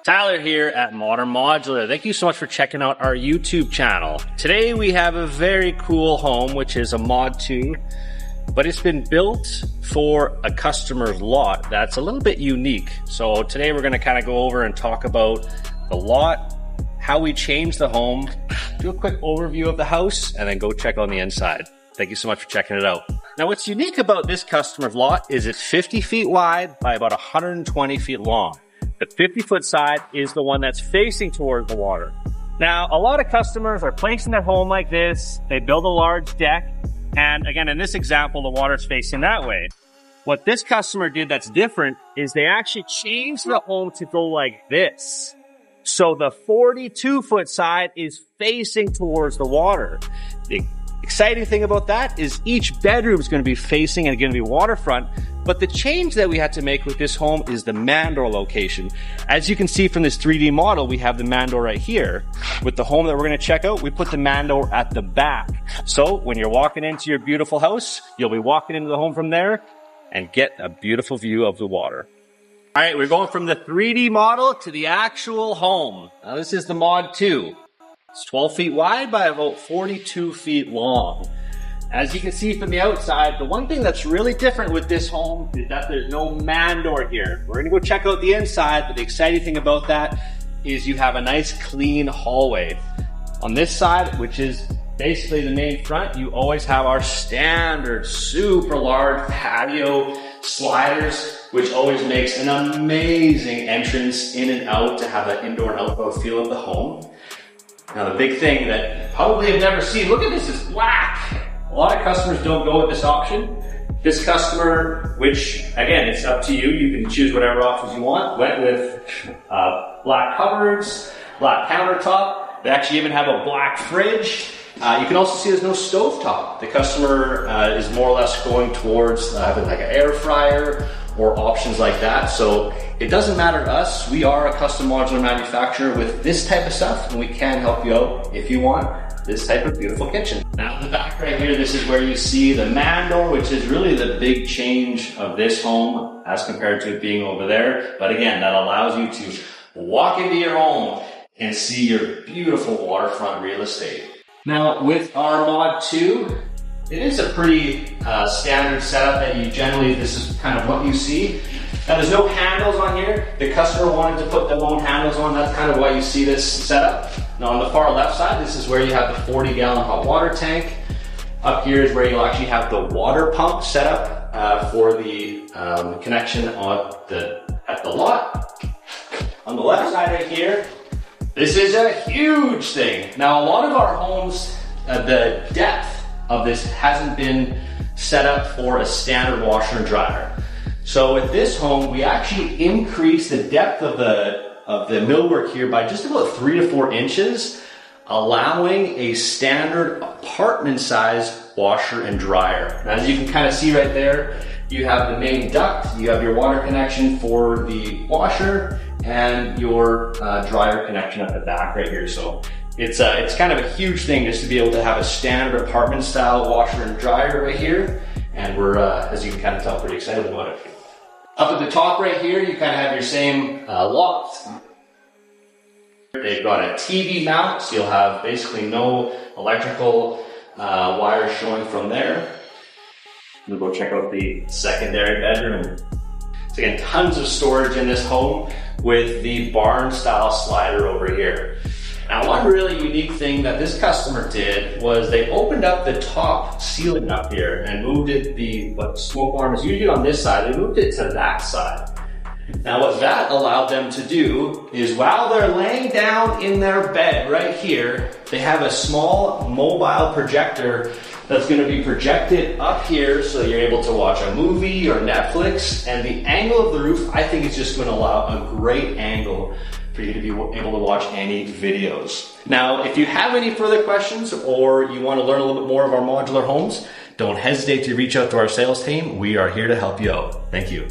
Tyler here at Modern Modular. Thank you so much for checking out our YouTube channel. Today we have a very cool home, which is a Mod 2, but it's been built for a customer's lot that's a little bit unique. So today we're gonna kind of go over and talk about the lot, how we changed the home, do a quick overview of the house, and then go check on the inside. Thank you so much for checking it out. Now what's unique about this customer's lot is it's 50 feet wide by about 120 feet long. The 50-foot side is the one that's facing towards the water. Now, a lot of customers are placing their home like this. They build a large deck. And again, in this example, the water's facing that way. What this customer did that's different is they actually changed the home to go like this. So the 42-foot side is facing towards the water. The exciting thing about that is each bedroom is going to be facing and going to be waterfront. But the change that we had to make with this home is the man door location. As you can see from this 3D model, we have the man door right here. With the home that we're going to check out, we put the man door at the back. So when you're walking into your beautiful house, you'll be walking into the home from there and get a beautiful view of the water. All right, we're going from the 3D model to the actual home. Now this is the Mod 2. It's 12 feet wide by about 42 feet long. As you can see from the outside, the one thing that's really different with this home is that there's no man door here. We're gonna go check out the inside, but the exciting thing about that is you have a nice clean hallway. On this side, which is basically the main front, you always have our standard super large patio sliders, which always makes an amazing entrance in and out to have that indoor and outdoor feel of the home. Now the big thing that probably have never seen, look at this, it's black. A lot of customers don't go with this option. This customer, which again, it's up to you. You can choose whatever options you want. Went with black cupboards, black countertop. They actually even have a black fridge. You can also see there's no stovetop. The customer is more or less going towards having like an air fryer or options like that. So it doesn't matter to us. We are a custom modular manufacturer with this type of stuff, and we can help you out if you want this type of beautiful kitchen. Now in the back right here, this is where you see the man door, which is really the big change of this home as compared to it being over there. But again, that allows you to walk into your home and see your beautiful waterfront real estate. Now with our Mod 2, it is a pretty standard setup that you generally, this is kind of what you see. Now there's no handles on here. The customer wanted to put their own handles on. That's kind of why you see this setup. Now on the far left side, this is where you have the 40-gallon hot water tank. Up here is where you'll actually have the water pump set up for the connection at the lot. On the left side right here, this is a huge thing. Now a lot of our homes, the depth of this hasn't been set up for a standard washer and dryer. So with this home, we actually increased the depth of the millwork here by just about 3 to 4 inches, allowing a standard apartment size washer and dryer. And as you can kind of see right there, you have the main duct, you have your water connection for the washer, and your dryer connection at the back right here. So it's kind of a huge thing just to be able to have a standard apartment style washer and dryer right here. And we're, as you can kind of tell, pretty excited about it. Up at the top right here, you kind of have your same loft. They've got a TV mount, so you'll have basically no electrical wires showing from there. We'll go check out the secondary bedroom. So again, tons of storage in this home with the barn style slider over here. Now one really unique thing that this customer did was they opened up the top ceiling up here and moved it, what smoke alarm is usually on this side, they moved it to that side. Now what that allowed them to do is while they're laying down in their bed right here, they have a small mobile projector that's going to be projected up here so you're able to watch a movie or Netflix. And the angle of the roof, I think, is just going to allow a great angle for you to be able to watch any videos. Now, if you have any further questions or you want to learn a little bit more of our modular homes, don't hesitate to reach out to our sales team. We are here to help you out. Thank you.